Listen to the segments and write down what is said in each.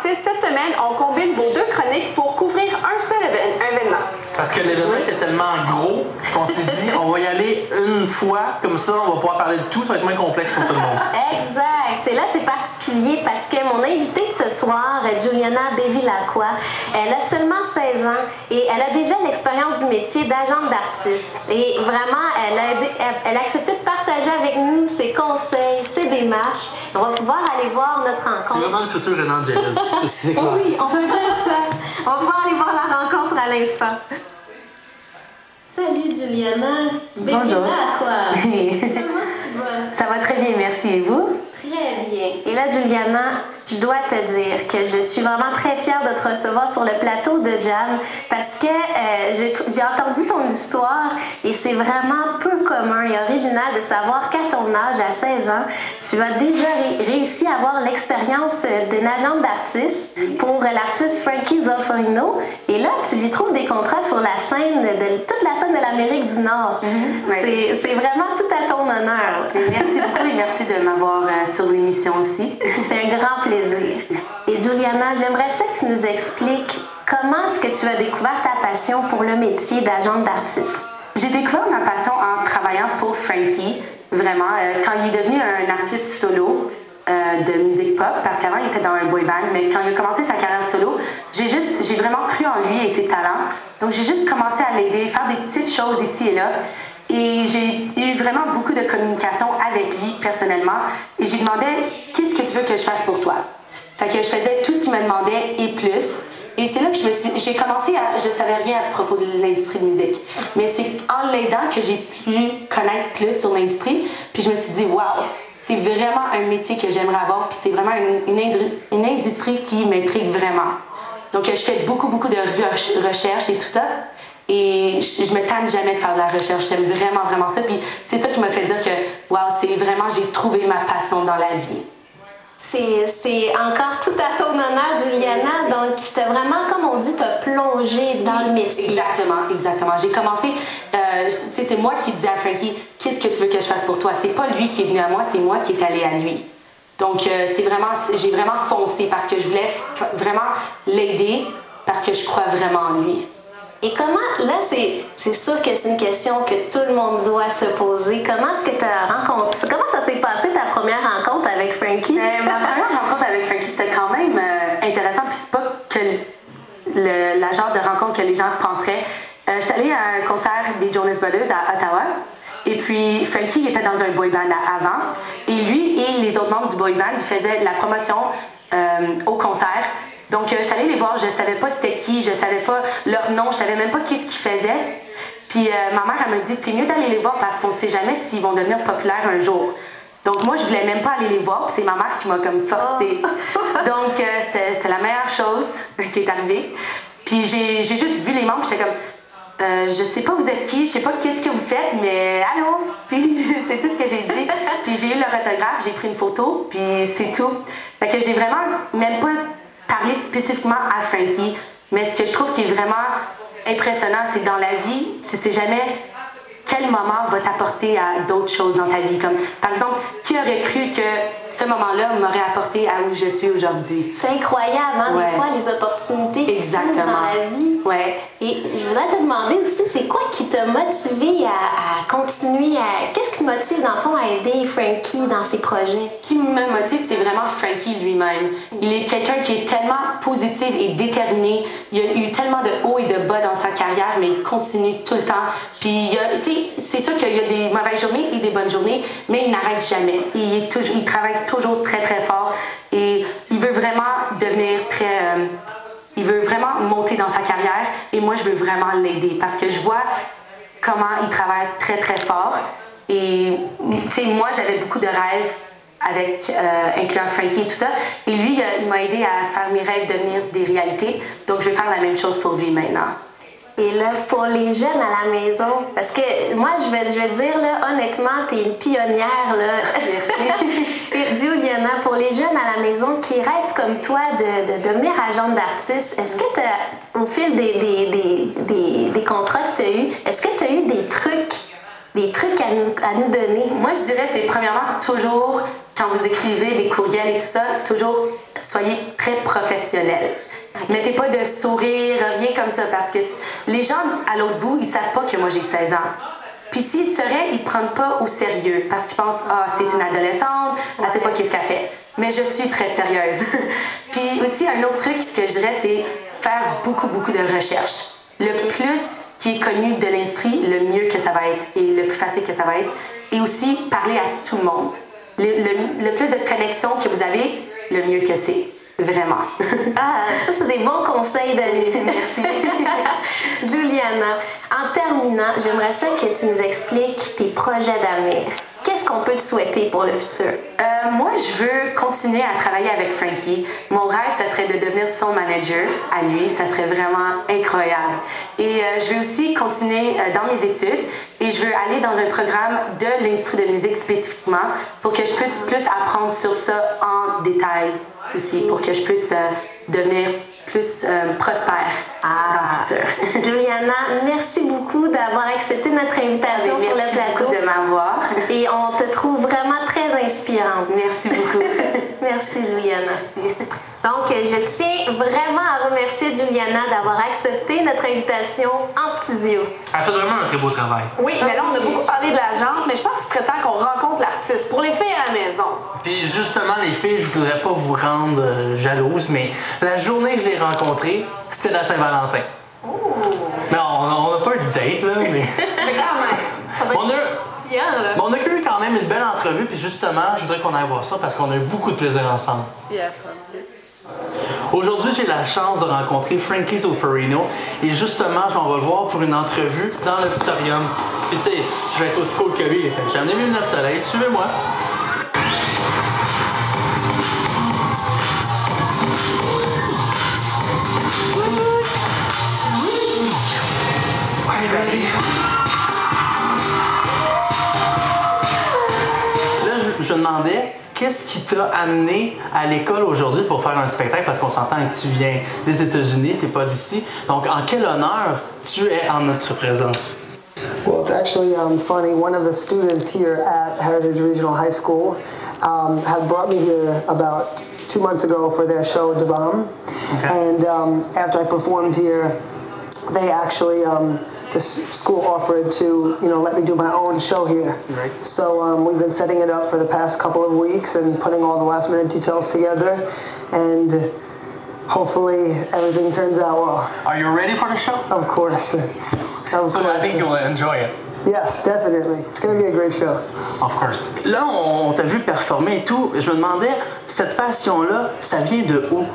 Francis, cette semaine, on combine vos deux chroniques pour couvrir un seul événement. Parce que l'événement était tellement gros qu'on s'est dit, on va y aller une fois, comme ça, on va pouvoir parler de tout, ça va être moins complexe pour tout le monde. Exact. Et là, c'est particulier parce que mon invitée de ce soir, Juliana Bevilacqua, elle a seulement 16 ans et elle a déjà l'expérience du métier d'agente d'artiste. Et vraiment, elle a accepté de partager avec nous ses conseils, ses démarches. On va pouvoir aller voir notre rencontre. C'est vraiment le futur Renan Jared. C'est clair. Oui, on peut dire ça. On va pouvoir aller voir la rencontre à l'instant. Salut Juliana. Bonjour. Quoi? Comment tu vas? Ça va très bien, merci. Et vous? Très bien. Et là, Juliana, je dois te dire que je suis vraiment très fière de te recevoir sur le plateau de Jam parce que j'ai entendu ton histoire et c'est vraiment peu commun et original de savoir qu'à ton âge, à 16 ans, tu as déjà réussi à avoir l'expérience d'une agente d'artiste pour l'artiste Frankie Zeffirino. Et là, tu lui trouves des contrats sur la scène de toute la scène de l'Amérique du Nord. Ouais. C'est vraiment tout à ton honneur. Merci beaucoup et merci de m'avoir sur l'émission aussi. C'est un grand plaisir. Et Juliana, j'aimerais ça que tu nous expliques comment est-ce que tu as découvert ta passion pour le métier d'agente d'artiste. J'ai découvert ma passion en travaillant pour Frankie, vraiment, quand il est devenu un artiste solo de musique pop, parce qu'avant il était dans un boy band, mais quand il a commencé sa carrière solo, j'ai vraiment cru en lui et ses talents. Donc j'ai juste commencé à l'aider, faire des petites choses ici et là. Et j'ai eu vraiment beaucoup de communication avec lui personnellement. Et j'ai demandé, qu'est-ce que tu veux que je fasse pour toi? Fait que je faisais tout ce qu'il me demandait et plus. Et c'est là que j'ai commencé à... Je savais rien à propos de l'industrie de musique. Mais c'est en l'aidant que j'ai pu connaître plus sur l'industrie. Puis je me suis dit, waouh, c'est vraiment un métier que j'aimerais avoir. Puis c'est vraiment une industrie qui m'intrigue vraiment. Donc je fais beaucoup de recherches et tout ça. Et je me tanne jamais de faire de la recherche. J'aime vraiment ça. Puis c'est ça qui m'a fait dire que, waouh, c'est vraiment, j'ai trouvé ma passion dans la vie. C'est encore tout à ton honneur, Juliana. Donc, t'as vraiment, comme on dit, t'as plongé dans le métier. Exactement. J'ai commencé, c'est moi qui disais à Frankie, qu'est-ce que tu veux que je fasse pour toi? C'est pas lui qui est venu à moi, c'est moi qui est allé à lui. Donc, j'ai vraiment foncé parce que je voulais vraiment l'aider parce que je crois vraiment en lui. Et comment, là, c'est sûr que c'est une question que tout le monde doit se poser. Comment est-ce que tu as rencontré, comment ça s'est passé ta première rencontre avec Frankie? Ma première rencontre avec Frankie, c'était quand même intéressant, puis c'est pas que la genre de rencontre que les gens penseraient. J'étais allée à un concert des Jonas Brothers à Ottawa, et puis Frankie était dans un boy band avant, et lui et les autres membres du boy band faisaient la promotion au concert. Donc, je suis allée les voir, je savais pas c'était qui, je savais pas leur nom, je savais même pas qu'est-ce qu'ils faisaient. Puis ma mère, elle m'a dit, t'es mieux d'aller les voir parce qu'on sait jamais s'ils vont devenir populaires un jour. Donc, moi, je voulais même pas aller les voir, puis c'est ma mère qui m'a comme forcée. Donc, c'était la meilleure chose qui est arrivée. Puis j'ai juste vu les membres, j'étais comme, je sais pas vous êtes qui, je sais pas qu'est-ce que vous faites, mais allô? Puis c'est tout ce que j'ai dit. Puis j'ai eu leur autographe, j'ai pris une photo, puis c'est tout. Fait que j'ai vraiment même pas parler spécifiquement à Frankie, mais ce que je trouve qui est vraiment impressionnant, c'est que dans la vie, tu sais jamais quel moment va t'apporter à d'autres choses dans ta vie. Comme, par exemple, qui aurait cru que ce moment-là m'aurait apporté à où je suis aujourd'hui? C'est incroyable, hein, des fois, les opportunités dans la vie. Ouais. Et je voudrais te demander aussi, c'est quoi qui t'a motivé à continuer à... Qu'est-ce qui te motive, dans le fond, à aider Frankie dans ses projets? Ce qui me motive, c'est vraiment Frankie lui-même. Il est quelqu'un qui est tellement positif et déterminé. Il a eu tellement de hauts et de bas dans sa carrière, mais il continue tout le temps. Puis, tu sais, c'est sûr qu'il y a des mauvaises journées et des bonnes journées, mais il n'arrête jamais. Il travaille toujours très fort et il veut vraiment devenir il veut vraiment monter dans sa carrière et moi je veux vraiment l'aider parce que je vois comment il travaille très fort et tu sais, moi j'avais beaucoup de rêves avec incluant Frankie et tout ça et lui il m'a aidé à faire mes rêves devenir des réalités, donc je vais faire la même chose pour lui maintenant. Et là, pour les jeunes à la maison, parce que moi, je vais dire, là, honnêtement, tu es une pionnière, là. Et Juliana, pour les jeunes à la maison qui rêvent comme toi de devenir agente d'artiste, est-ce que au fil des contrats que tu as eus, est-ce que tu as eu des des trucs à nous donner? Moi, je dirais, c'est premièrement, toujours, quand vous écrivez des courriels et tout ça, toujours soyez très professionnel. Mettez pas de sourire, rien comme ça, parce que les gens à l'autre bout, ils savent pas que moi j'ai 16 ans. Puis s'ils seraient, ils prennent pas au sérieux, parce qu'ils pensent, ah, c'est une adolescente, elle sait pas qu'est-ce qu'elle fait. Mais je suis très sérieuse. Puis aussi, un autre truc, ce que je dirais, c'est faire beaucoup de recherches. Le plus qui est connu de l'industrie, le mieux que ça va être et le plus facile que ça va être. Et aussi, parler à tout le monde. Le plus de connexions que vous avez, le mieux que c'est. Vraiment. Ah, ça, c'est des bons conseils, Denis. Merci. Juliana, en terminant, j'aimerais ça que tu nous expliques tes projets d'avenir. Qu'est-ce qu'on peut te souhaiter pour le futur? Moi, je veux continuer à travailler avec Frankie. Mon rêve, ça serait de devenir son manager à lui. Ça serait vraiment incroyable. Et je veux aussi continuer dans mes études et je veux aller dans un programme de l'industrie de musique spécifiquement pour que je puisse plus apprendre sur ça en détail aussi, pour que je puisse devenir plus prospère dans le futur. Juliana, merci beaucoup d'avoir accepté notre invitation sur le plateau. Merci beaucoup de m'avoir. Et on te trouve vraiment très inspirante. Merci beaucoup. Merci, Juliana. Merci. Donc, je tiens vraiment à remercier Juliana d'avoir accepté notre invitation en studio. Elle fait vraiment un très beau travail. Oui, mais là, on a beaucoup parlé de la genre, mais je pense qu'il serait temps qu'on rencontre l'artiste. Pour les filles à la maison. Puis justement, les filles, je voudrais pas vous rendre jalouses, mais la journée que je l'ai rencontrée, c'était la Saint-Valentin. Oh! Mais on n'a pas eu de date, là, mais... Mais quand même! On a eu quand même une belle entrevue, puis justement, je voudrais qu'on aille voir ça parce qu'on a eu beaucoup de plaisir ensemble. Aujourd'hui, j'ai la chance de rencontrer Frankie Zolferino et justement, on va le voir pour une entrevue dans l'auditorium. Puis tu sais, je vais être aussi cool que lui. J'ai amené mes lunettes de soleil. Suivez-moi. Là, je me demandais, qu'est-ce qui t'a amené à l'école aujourd'hui pour faire un spectacle? Parce qu'on s'entend que tu viens des États-Unis, t'es pas d'ici. Donc, en quel honneur tu es en notre présence? Well, it's actually funny. One of the students here at Heritage Regional High School had brought me here about 2 months ago for their show, The Bomb. Okay. And after I performed here, they actually, the school offered to, let me do my own show here. Right. So we've been setting it up for the past couple of weeks and putting all the last minute details together. And hopefully everything turns out well. Are you ready for the show? Of course. So I think you'll enjoy it. Yes, definitely. It's going to be a great show. Of course. Là, on t'a vu performer et tout. Je me demandais, cette passion-là, ça vient de où?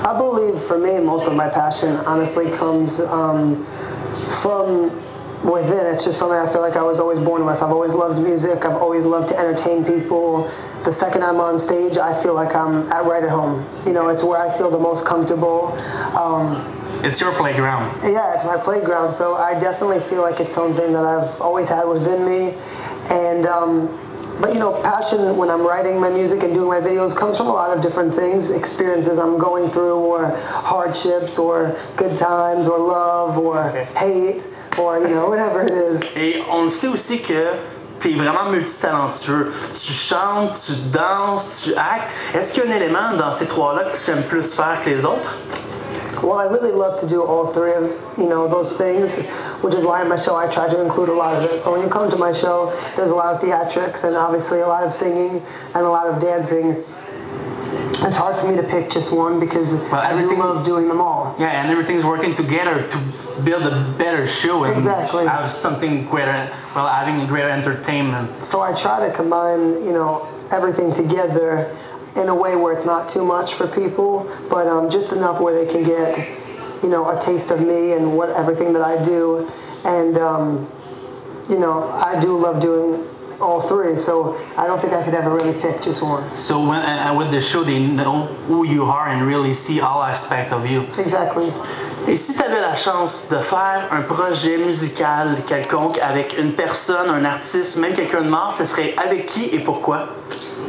I believe for me, most of my passion honestly comes from within. It's just something I feel like I was always born with. I've always loved music. I've always loved to entertain people. The second I'm on stage, I feel like I'm right at home. It's where I feel the most comfortable. It's your playground. Yeah, it's my playground. So I definitely feel like it's something that I've always had within me. And but passion when I'm writing my music and doing my videos comes from a lot of different things, experiences I'm going through, or hardships, or good times, or love, or hate, or whatever it is. Et on sait aussi que tu es vraiment multitalentueux. Tu chantes, tu danses, tu actes. Est-ce qu'il y a un élément dans ces trois-là que tu aimes plus faire que les autres? Well, I really love to do all three of, those things, which is why in my show I try to include a lot of it. So when you come to my show, there's a lot of theatrics and obviously a lot of singing and a lot of dancing. It's hard for me to pick just one because I do love doing them all. Yeah, and everything's working together to build a better show and have something greater, having a greater entertainment. So I try to combine, everything together in a way where it's not too much for people, but just enough where they can get, a taste of me and everything that I do. And, I do love doing all three, so I don't think I could ever really pick just one. So with the show, they know who you are and really see all aspects of you. Exactly. Et si tu avais la chance de faire un projet musical quelconque avec une personne, un artiste, même quelqu'un de mort, ce serait avec qui et pourquoi?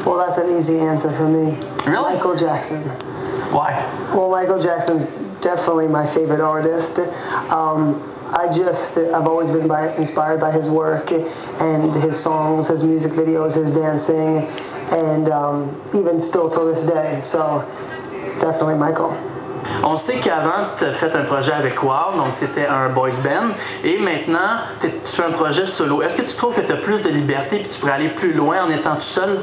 Well, that's an easy answer for me. Really? Michael Jackson. Why? Well, Michael Jackson's definitely my favorite artist. I've always been inspired by his work and his songs, his music videos, his dancing, and even still till this day. So definitely Michael. On sait qu'avant, tu as fait un projet avec Wow, donc c'était un boys band, et maintenant, tu fais un projet solo. Est-ce que tu trouves que tu as plus de liberté et tu pourrais aller plus loin en étant tout seul?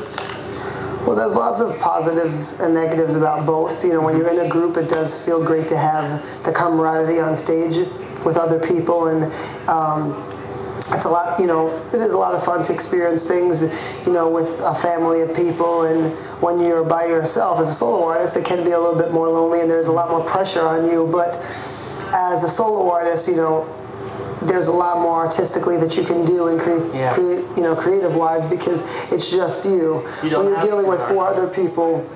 Well, there's lots of positives and negatives about both. You know, when you're in a group, it does feel great to have the camaraderie on stage with other people, and it's a lot, you know, it is a lot of fun to experience things, you know, with a family of people. And when you're by yourself as a solo artist, it can be a little bit more lonely and there's a lot more pressure on you. But as a solo artist, you know, there's a lot more artistically that you can do and create, you know, creative-wise, because it's just you. When you're dealing with 4 other people,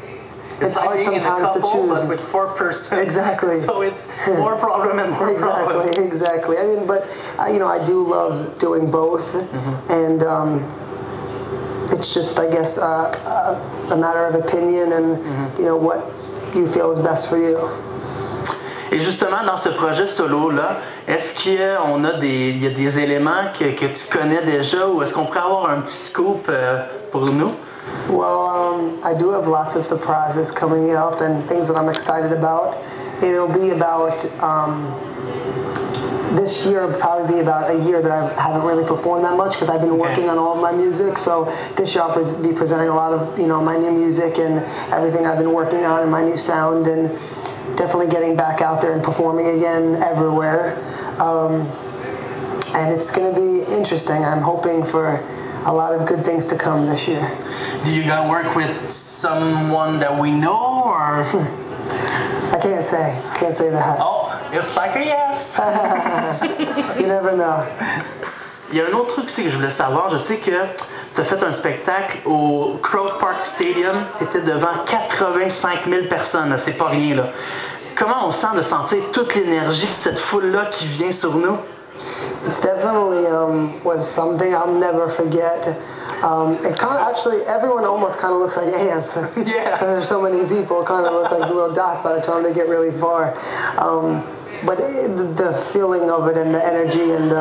it's like hard being sometimes in a couple, to choose. But with 4 persons. Exactly. So it's more problem and more problem. Exactly. I mean, but you know, I do love doing both, and it's just, I guess, a matter of opinion and you know what you feel is best for you. Et justement, dans ce projet solo-là, est-ce qu'il y a des éléments que tu connais déjà, ou est-ce qu'on pourrait avoir un petit scoop pour nous? Well, I do have lots of surprises coming up and things that I'm excited about. It'll be about, this year will probably be about a year that I haven't really performed that much because I've been working on all of my music. So this year I'll be presenting a lot of, you know, my new music and everything I've been working on and my new sound, and definitely getting back out there and performing again everywhere. And it's going to be interesting. I'm hoping for a lot of good things to come this year. Do you gonna work with someone that we know, or? I can't say that. Oh, it's like a yes. You never know. Il y a un autre truc aussi que je voulais savoir. Je sais que tu as fait un spectacle au Croke Park Stadium. Tu étais devant 85 000 personnes. C'est pas rien, là. Comment on sent de sentir toute l'énergie de cette foule-là qui vient sur nous? It's definitely was something I'll never forget. It kind of actually, everyone almost kind of looks like ants. Yeah. There's so many people kind of look like little dots by the time they get really far. But the feeling of it and the energy and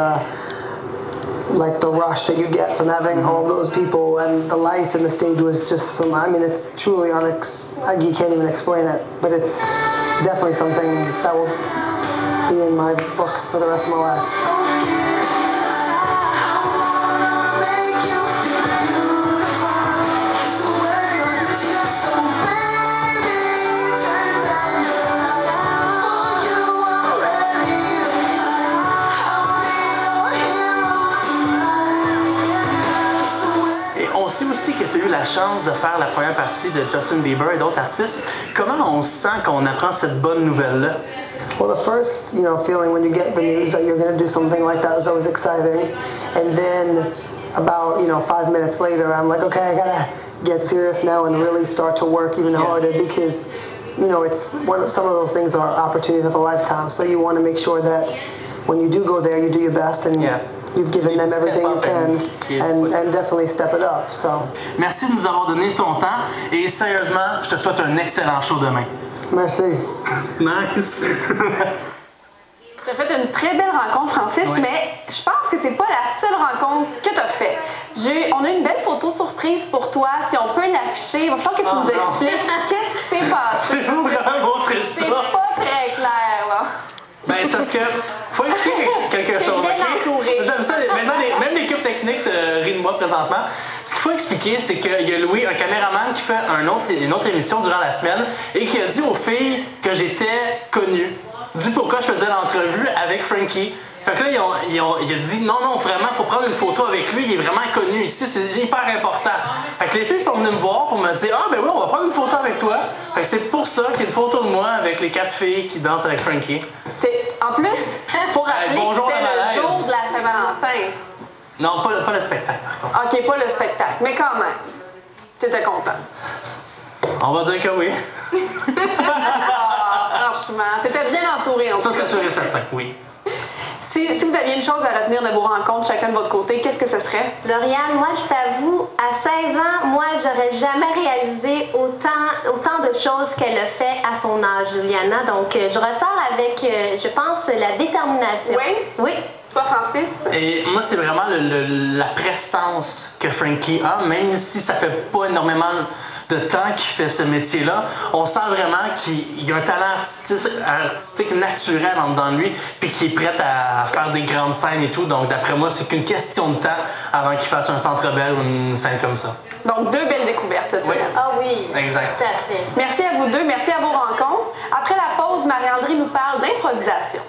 like the rush that you get from having all those people and the lights and the stage was just I mean, it's truly you can't even explain it, but it's definitely something that will be in my books for the rest of my life. On sait aussi que tu as eu la chance de faire la première partie de Justin Bieber et d'autres artistes. Comment on sent qu'on apprend cette bonne nouvelle-là? Well, the first, you know, feeling when you get the news that you're going to do something like that is always exciting. And then about, you know, 5 minutes later, I'm like, okay, I gotta get serious now and really start to work even harder, because, you know, some of those things are opportunities of a lifetime. So you want to make sure that when you do go there, you do your best and you've given them everything you can, and definitely step it up. So. Merci de nous avoir donné ton temps, et sérieusement, je te souhaite un excellent show demain. Merci. Nice. Tu as fait une très belle rencontre, Francis, mais je pense que c'est pas la seule rencontre que tu as faite. On a une belle photo surprise pour toi. Si on peut l'afficher, il va falloir que tu nous expliques qu'est-ce qui s'est passé. Je vais vous vraiment montrer ça. C'est pas très clair, là. Ben, c'est parce que faut expliquer quelque chose. Okay? J'aime ça. Même l'équipe technique se rit de moi présentement. Ce qu'il faut expliquer, c'est qu'il y a Louis, un caméraman, qui fait une autre émission durant la semaine et qui a dit aux filles que j'étais connu. Du pourquoi je faisais l'entrevue avec Frankie. Fait que là, il a dit non, vraiment, il faut prendre une photo avec lui, il est vraiment connu ici, c'est hyper important. Fait que les filles sont venues me voir pour me dire ben oui, on va prendre une photo avec toi. Fait que c'est pour ça qu'il y a une photo de moi avec les 4 filles qui dansent avec Frankie. En plus, il faut rappeler que c'était le jour de la Saint-Valentin. Non, pas le spectacle, par contre. Ok, pas le spectacle, mais quand même, t'étais content. On va dire que oui. Franchement, t'étais bien entouré. Ça, c'est sûr et certain, oui. Si vous aviez une chose à retenir de vos rencontres, chacun de votre côté, qu'est-ce que ce serait? Lauriane, moi, je t'avoue, à 16 ans, moi, j'aurais jamais réalisé autant de choses qu'elle a fait à son âge, Juliana. Donc, je ressors avec, je pense, la détermination. Oui? Oui. Toi, Francis? Et moi, c'est vraiment la prestance que Frankie a, même si ça fait pas énormément de temps qu'il fait ce métier-là. On sent vraiment qu'il a un talent artistique naturel en dedans de lui, puis qu'il est prêt à faire des grandes scènes et tout. Donc, d'après moi, c'est qu'une question de temps avant qu'il fasse un Centre Bell ou une scène comme ça. Donc, 2 belles découvertes cette semaine. Ah oui. Exact. Tout à fait. Merci à vous deux, merci à vos rencontres. Après la pause, Marie-André nous parle d'improvisation.